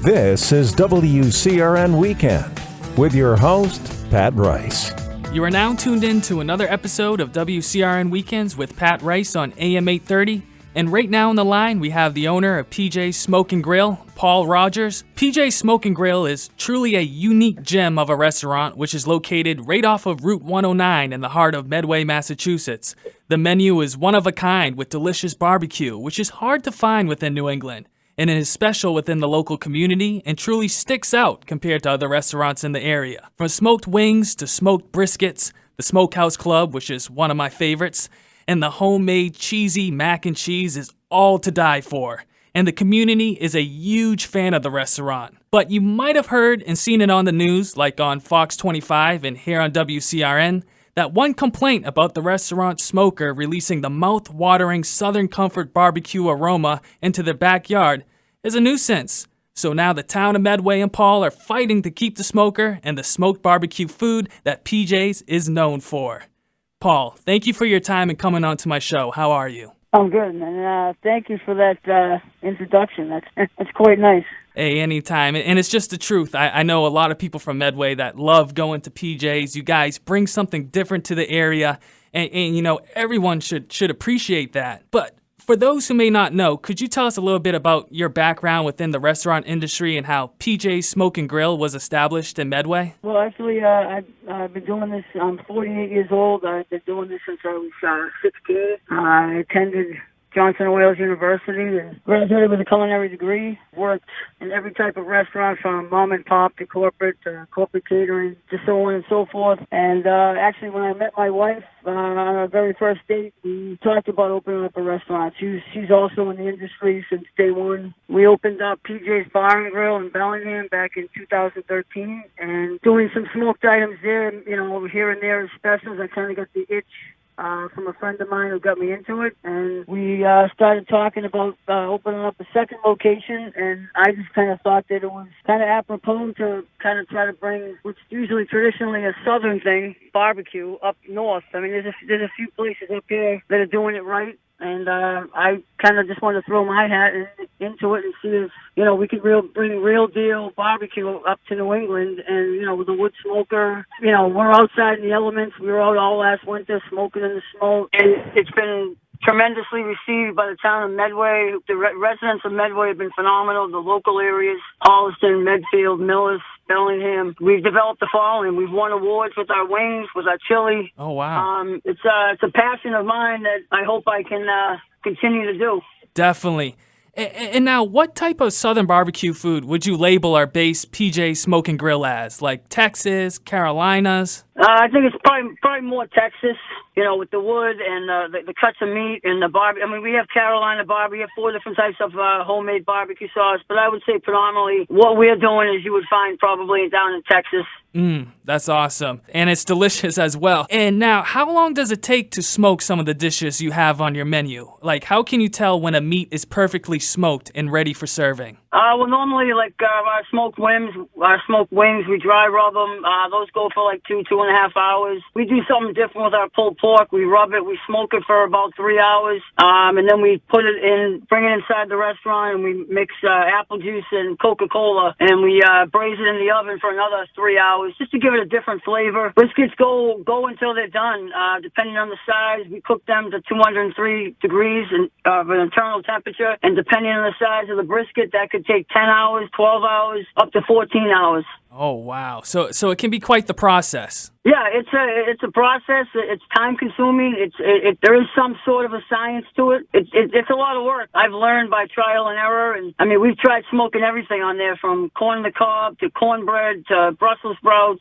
This is WCRN Weekend with your host, Pat Rice. You are now tuned in to another episode of WCRN Weekends with Pat Rice on AM 830. And right now on the line, we have the owner of PJ's Smoke and Grill, Paul Rogers. PJ's Smoke and Grill is truly a unique gem of a restaurant, which is located right off of Route 109 in the heart of Medway, Massachusetts. The menu is one of a kind with delicious barbecue, which is hard to find within New England. And it is special within the local community and truly sticks out compared to other restaurants in the area. From smoked wings to smoked briskets, the Smokehouse Club, which is one of my favorites, and the homemade cheesy mac and cheese is all to die for. And the community is a huge fan of the restaurant. But you might have heard and seen it on the news, like on Fox 25 and here on WCRN, that one complaint about the restaurant smoker releasing the mouth-watering Southern Comfort barbecue aroma into their backyard is a nuisance. So now the town of Medway and Paul are fighting to keep the smoker and the smoked barbecue food that PJ's is known for. Paul, thank you for your time and coming on to my show. How are you? I'm good, and thank you for that introduction. That's quite nice. Hey, anytime. And it's just the truth. I know a lot of people from Medway that love going to PJ's. You guys bring something different to the area, and you know, everyone should appreciate that. But for those who may not know, could you tell us a little bit about your background within the restaurant industry and how PJ's Smoke and Grill was established in Medway? Well, actually, I've been doing this. I'm 48 years old. I've been doing this since I was 16. I attended Johnson & Wales University and graduated with a culinary degree. Worked in every type of restaurant from mom and pop to corporate catering, just so on and so forth. And actually, when I met my wife on our very first date, we talked about opening up a restaurant. She's also in the industry since day one. We opened up PJ's Bar and Grill in Bellingham back in 2013, and doing some smoked items there, you know, here and there as specials. I kind of got the itch from a friend of mine who got me into it, and we started talking about opening up a second location, and I just kind of thought that it was kind of apropos to kind of try to bring what's usually traditionally a southern thing, barbecue, up north. I mean, there's a few places up here that are doing it right, and I kind of just wanted to throw my hat into it and see if, you know, we could bring real deal barbecue up to New England. And, you know, with the wood smoker, you know, we're outside in the elements. We were out all last winter smoking in the smoke, and it's been tremendously received by the town of Medway. The residents of Medway have been phenomenal. The local areas, Holliston, Medfield, Millis, Bellingham. We've developed a following. We've won awards with our wings, with our chili. Oh, wow. It's a passion of mine that I hope I can continue to do. Definitely. And now, what type of Southern barbecue food would you label our base PJ Smoke and Grill as? Like Texas, Carolinas? I think it's probably more Texas, you know, with the wood and the cuts of meat and the barbecue. I mean, we have Carolina barbecue. We have 4 different types of homemade barbecue sauce. But I would say predominantly what we're doing is you would find probably down in Texas. That's awesome. And it's delicious as well. And now, how long does it take to smoke some of the dishes you have on your menu? Like, how can you tell when a meat is perfectly smoked and ready for serving? Well, normally, like our smoked wings, we dry rub them. Those go for like 2.5 hours. We do something different with our pulled pork. We rub it, we smoke it for about 3 hours, and then we put it in, bring it inside the restaurant, and we mix apple juice and Coca-Cola, and we braise it in the oven for another 3 hours, just to give it a different flavor. Briskets go until they're done. Depending on the size, we cook them to 203 degrees of an internal temperature, and depending on the size of the brisket, that could take 10 hours, 12 hours, up to 14 hours. Oh, wow. So it can be quite the process. Yeah, it's a process. It's time consuming. There is some sort of a science to it. It's a lot of work. I've learned by trial and error, and I mean, we've tried smoking everything on there, from corn on the cob to cornbread to Brussels sprouts.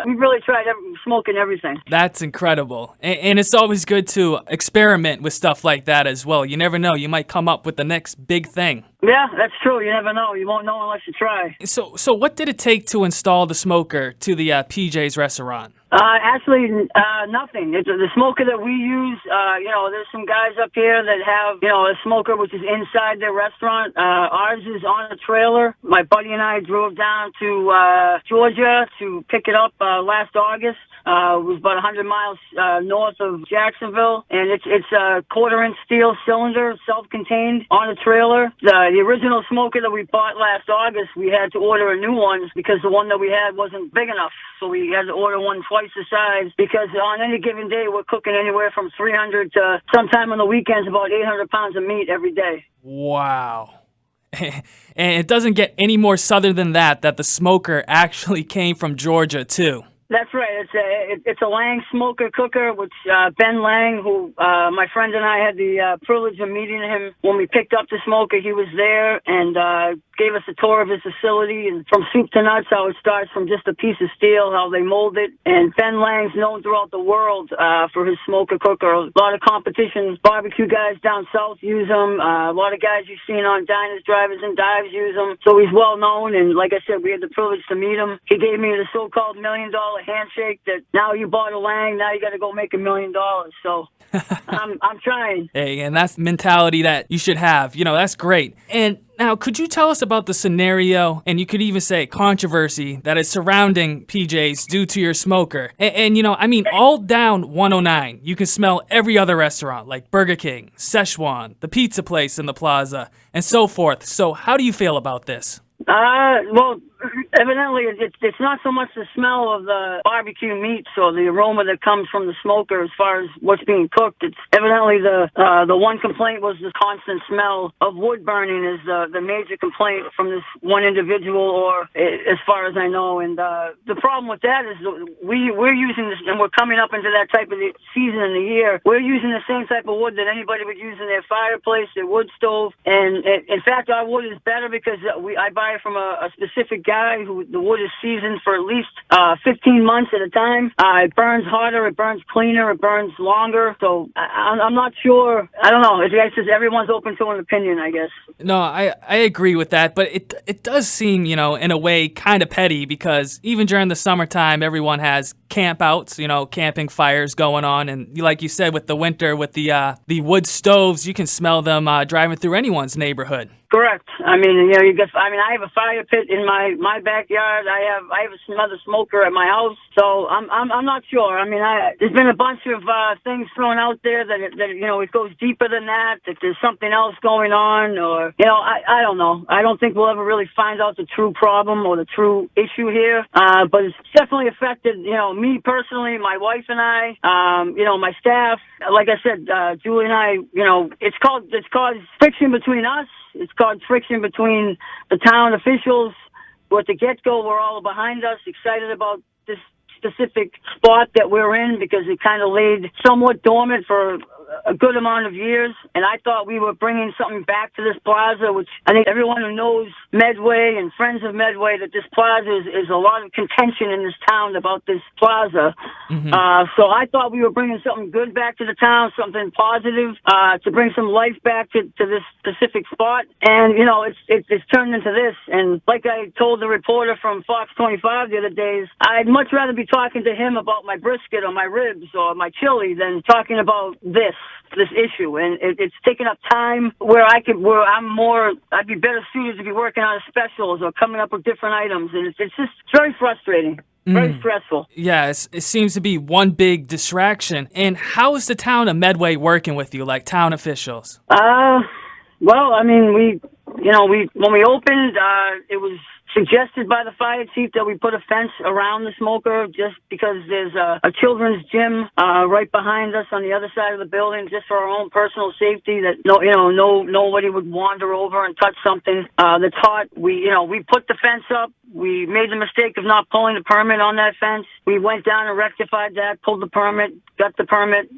We've really tried smoking everything. That's incredible, and it's always good to experiment with stuff like that as well. You never know; you might come up with the next big thing. Yeah, that's true. You never know. You won't know unless you try. So what did it take to install the smoker to the PJ's restaurant? Nothing. It's the smoker that we use. There's some guys up here that have, a smoker which is inside their restaurant. Ours is on a trailer. My buddy and I drove down to Georgia to pick it up last August. It was about 100 miles north of Jacksonville, and it's a quarter-inch steel cylinder, self-contained, on a trailer. The original smoker that we bought last August, we had to order a new one because the one that we had wasn't big enough, so we had to order one twice the size, because on any given day we're cooking anywhere from 300 to sometime on the weekends about 800 pounds of meat every day. Wow. And it doesn't get any more southern than that the smoker actually came from Georgia, too. That's right. It's a Lang smoker cooker, which Ben Lang, who my friend and I had the privilege of meeting him when we picked up the smoker. He was there and gave us a tour of his facility, and from soup to nuts, how it starts from just a piece of steel, how they mold it. And Ben Lang's known throughout the world for his smoker cooker. A lot of competition barbecue guys down south use them. A lot of guys you've seen on diners, drivers, and dives use them. So he's well known, and like I said, we had the privilege to meet him. He gave me the so-called $1 million handshake that now you bought a Lang, now you got to go make $1 million. So I'm trying. Hey, and that's the mentality that you should have. That's great. And now, could you tell us about the scenario, and you could even say controversy, that is surrounding PJ's due to your smoker? And all down 109, you can smell every other restaurant, like Burger King, Szechuan, the pizza place in the plaza, and so forth. So how do you feel about this? Well, evidently it's not so much the smell of the barbecue meats or the aroma that comes from the smoker as far as what's being cooked. It's evidently the one complaint was the constant smell of wood burning is the major complaint from this one individual, or as far as I know. And the problem with that is we're using this, and we're coming up into that type of season in the year. We're using the same type of wood that anybody would use in their fireplace, their wood stove. And in fact, our wood is better because I buy it from a specific guy who the wood is seasoned for at least 15 months at a time. It burns harder, it burns cleaner, it burns longer. So I'm not sure. I don't know. It's just everyone's open to an opinion, I guess. No, I agree with that, but it does seem, in a way, kind of petty, because even during the summertime, everyone has camp outs, camping fires going on, and like you said, with the winter, with the wood stoves, you can smell them driving through anyone's neighborhood. Correct. I have a fire pit in my backyard. I have another smoker at my house. So I'm not sure. There's been a bunch of things thrown out there that it goes deeper than that there's something else going on, or I don't know. I don't think we'll ever really find out the true problem or the true issue here. But it's definitely affected me personally, my wife and I, my staff. Like I said, Julie and I, it's caused friction between us. It's caused friction between the town officials. At the get-go, we're all behind us, excited about this specific spot that we're in because it kind of laid somewhat dormant for a good amount of years, and I thought we were bringing something back to this plaza, which I think everyone who knows Medway and friends of Medway, that this plaza is a lot of contention in this town about this plaza. Mm-hmm. So I thought we were bringing something good back to the town, something positive, to bring some life back to this specific spot. And, it's turned into this. And like I told the reporter from Fox 25 the other days, I'd much rather be talking to him about my brisket or my ribs or my chili than talking about this issue. And it's taken up time where I'd be better suited to be working on specials or coming up with different items. And it's just very frustrating. Very stressful. Yes, it seems to be one big distraction. And how is the town of Medway working with you, like town officials? Well, when we opened, it was suggested by the fire chief that we put a fence around the smoker just because there's a children's gym right behind us on the other side of the building, just for our own personal safety, that nobody would wander over and touch something that's hot. We put the fence up. We made the mistake of not pulling the permit on that fence. We went down and rectified that, pulled the permit, got the permit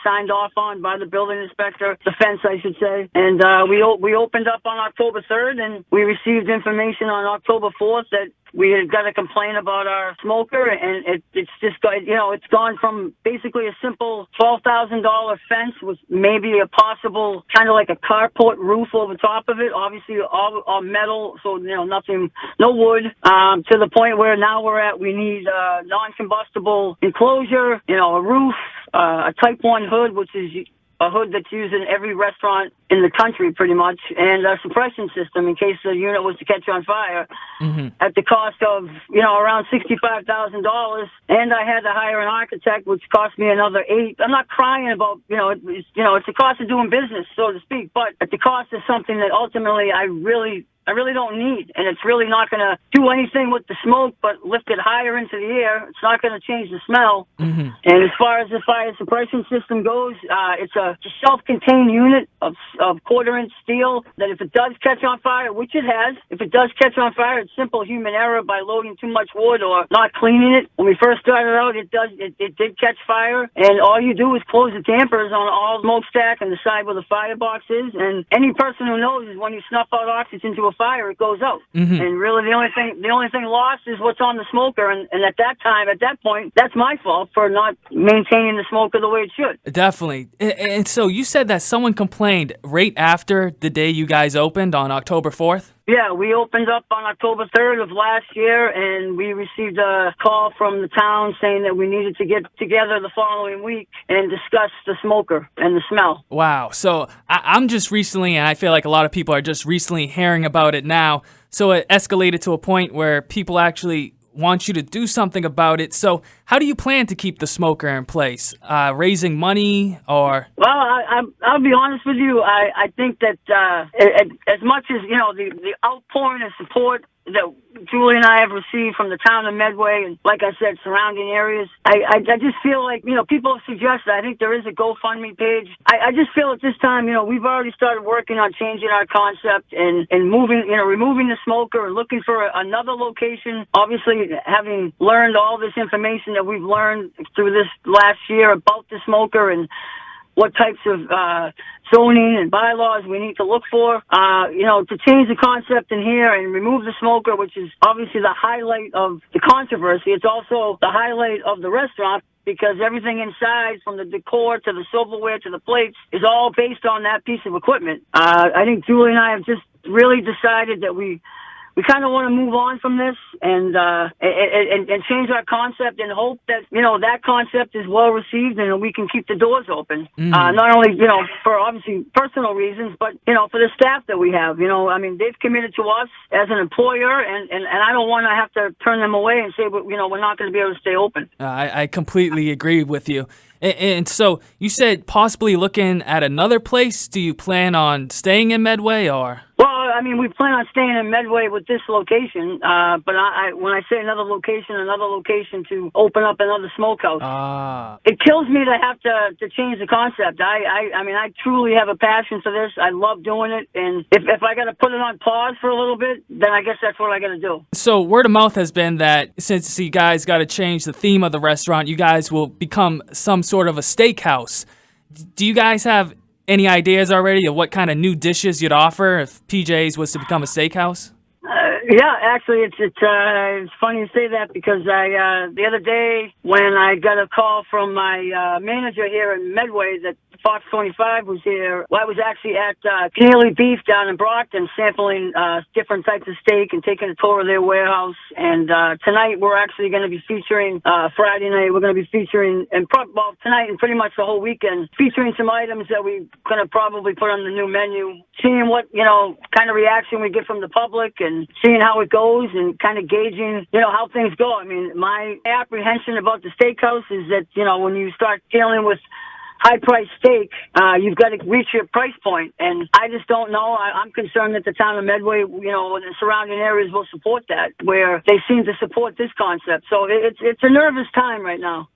signed off on by the building inspector, the fence, I should say. And we opened up on October 3rd, and we received information on October 4th that we had got a complaint about our smoker, and it's just got, it's gone from basically a simple $12,000 fence with maybe a possible kind of like a carport roof over top of it, obviously all metal, so nothing, no wood, to the point where now we need a non-combustible enclosure, a roof, a Type 1 hood, which is a hood that's used in every restaurant in the country pretty much, and a suppression system in case the unit was to catch on fire, at the cost of, around $65,000. And I had to hire an architect, which cost me another $8,000. I'm not crying about, it's the cost of doing business, so to speak, but at the cost of something that ultimately I really don't need, and it's really not going to do anything with the smoke but lift it higher into the air. It's not going to change the smell. And as far as the fire suppression system goes, it's a self-contained unit of quarter-inch steel that if it does catch on fire, which it has, if it does catch on fire, it's simple human error by loading too much wood or not cleaning it. When we first started out, it did catch fire, and all you do is close the dampers on all the smokestack and the side where the firebox is, and any person who knows is when you snuff out oxygen to a fire, it goes out. And really the only thing lost is what's on the smoker, and at that point, that's my fault for not maintaining the smoker the way it should. Definitely. And so you said that someone complained right after the day you guys opened on October 4th? Yeah, we opened up on October 3rd of last year, and we received a call from the town saying that we needed to get together the following week and discuss the smoker and the smell. Wow. So I'm just recently, and I feel like a lot of people are just recently hearing about it now, so it escalated to a point where people actually want you to do something about it. So how do you plan to keep the smoker in place? Raising money or? Well, I'll be honest with you. I think that as much as, the outpouring of support that Julie and I have received from the town of Medway and, like I said, surrounding areas, I just feel like, people have suggested, I think there is a GoFundMe page. I just feel at this time, we've already started working on changing our concept and moving, removing the smoker and looking for another location. Obviously, having learned all this information that we've learned through this last year about the smoker and what types of zoning and bylaws we need to look for, to change the concept in here and remove the smoker, which is obviously the highlight of the controversy. It's also the highlight of the restaurant because everything inside, from the decor to the silverware to the plates, is all based on that piece of equipment. I think Julie and I have just really decided that we kind of want to move on from this and change our concept and hope that, that concept is well received and we can keep the doors open. Not only, for obviously personal reasons, but, for the staff that we have. They've committed to us as an employer and I don't want to have to turn them away and say, we're not going to be able to stay open. I completely agree with you. And so you said possibly looking at another place. Do you plan on staying in Medway or? Well, we plan on staying in Medway with this location, but when I say another location to open up another smokehouse. It kills me to have to change the concept. I truly have a passion for this. I love doing it, and if I got to put it on pause for a little bit, then I guess that's what I got to do. So word of mouth has been that since you guys got to change the theme of the restaurant, you guys will become some sort of a steakhouse. Do you guys have any ideas already of what kind of new dishes you'd offer if PJ's was to become a steakhouse? Yeah, actually, it's funny you say that because the other day when I got a call from my manager here in Medway that Fox 25 was here. Well, I was actually at Keneally Beef down in Brockton sampling different types of steak and taking a tour of their warehouse. And tonight we're actually going to be featuring, Friday night, we're going to be featuring, tonight and pretty much the whole weekend, featuring some items that we're going to probably put on the new menu, seeing what, kind of reaction we get from the public and seeing how it goes and kind of gauging, how things go. My apprehension about the steakhouse is that, when you start dealing with high-priced steak, you've got to reach your price point, and I just don't know. I'm concerned that the town of Medway, and the surrounding areas will support that, where they seem to support this concept. So it's a nervous time right now.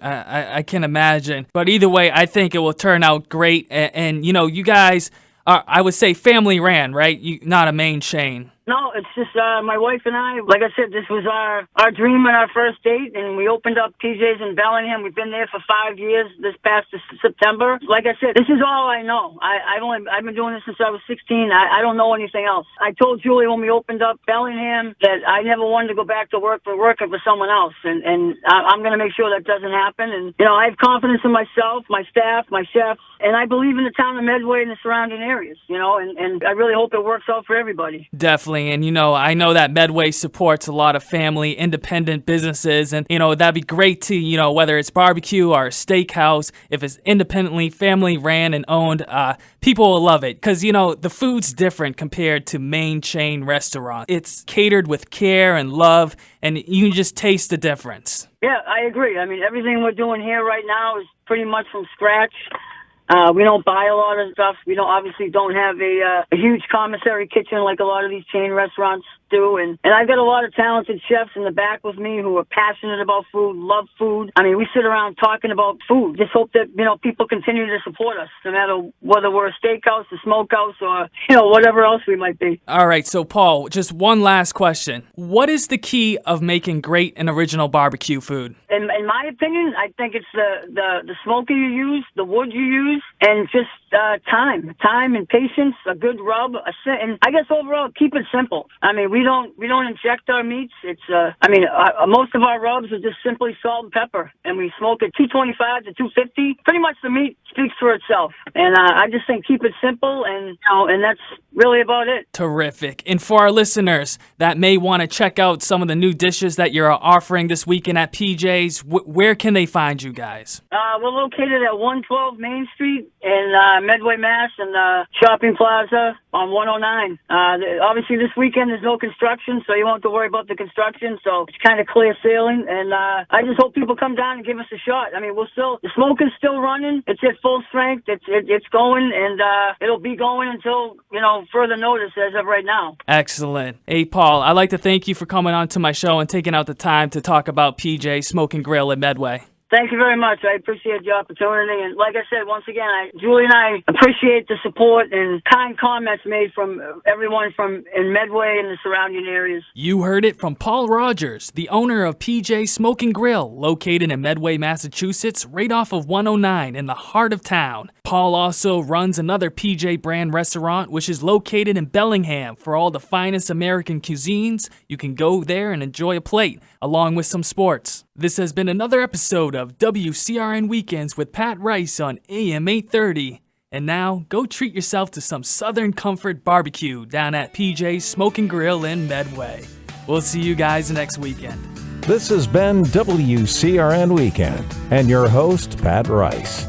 I can imagine. But either way, I think it will turn out great, and you guys are, I would say, family ran, right? Not a main chain. No, it's just my wife and I. Like I said, this was our dream and our first date, and we opened up PJ's in Bellingham. We've been there for 5 years. This past September. Like I said, this is all I know. I've been doing this since I was 16. I don't know anything else. I told Julie when we opened up Bellingham that I never wanted to go back to working for someone else, and I'm going to make sure that doesn't happen. And I have confidence in myself, my staff, my chefs, and I believe in the town of Medway and the surrounding areas. And I really hope it works out for everybody. Definitely. And, I know that Medway supports a lot of family, independent businesses. And, that'd be great to, whether it's barbecue or a steakhouse, if it's independently family ran and owned, people will love it. Because, the food's different compared to main chain restaurants. It's catered with care and love, and you can just taste the difference. Yeah, I agree. I mean, everything we're doing here right now is pretty much from scratch. We don't buy a lot of stuff. We obviously don't have a huge commissary kitchen like a lot of these chain restaurants do. And I've got a lot of talented chefs in the back with me who are passionate about food, love food. I mean, we sit around talking about food. Just hope that, people continue to support us, no matter whether we're a steakhouse, a smokehouse, or, whatever else we might be. All right. So, Paul, just one last question. What is the key of making great and original barbecue food? In my opinion, I think it's the smoker you use, the wood you use, and just time and patience, a good rub, and I guess overall keep it simple. I mean, we don't inject our meats. It's most of our rubs are just simply salt and pepper, and we smoke at 225 to 250. Pretty much the meat speaks for itself, and I just think keep it simple, and that's really about it. Terrific. And for our listeners that may want to check out some of the new dishes that you're offering this weekend at PJ's, where can they find you guys? We're located at 112 Main Street in Medway, Mass, and Shopping Plaza on 109. Obviously, this weekend there's no construction, so you won't have to worry about the construction. So it's kind of clear sailing, and I just hope people come down and give us a shot. I mean, the smoke is still running. It's at full strength. It's going, and it'll be going until further notice as of right now. Excellent. Hey, Paul, I'd like to thank you for coming on to my show and taking out the time to talk about PJ Smoke and Grill at Medway. Thank you very much. I appreciate the opportunity. And like I said, once again, Julie and I appreciate the support and kind comments made from everyone in Medway and the surrounding areas. You heard it from Paul Rogers, the owner of PJ Smoke and Grill, located in Medway, Massachusetts, right off of 109 in the heart of town. Paul also runs another PJ brand restaurant, which is located in Bellingham. For all the finest American cuisines, you can go there and enjoy a plate, along with some sports. This has been another episode of WCRN Weekends with Pat Rice on AM 830. And now, go treat yourself to some Southern Comfort barbecue down at PJ's Smoke and Grill in Medway. We'll see you guys next weekend. This has been WCRN Weekend and your host, Pat Rice.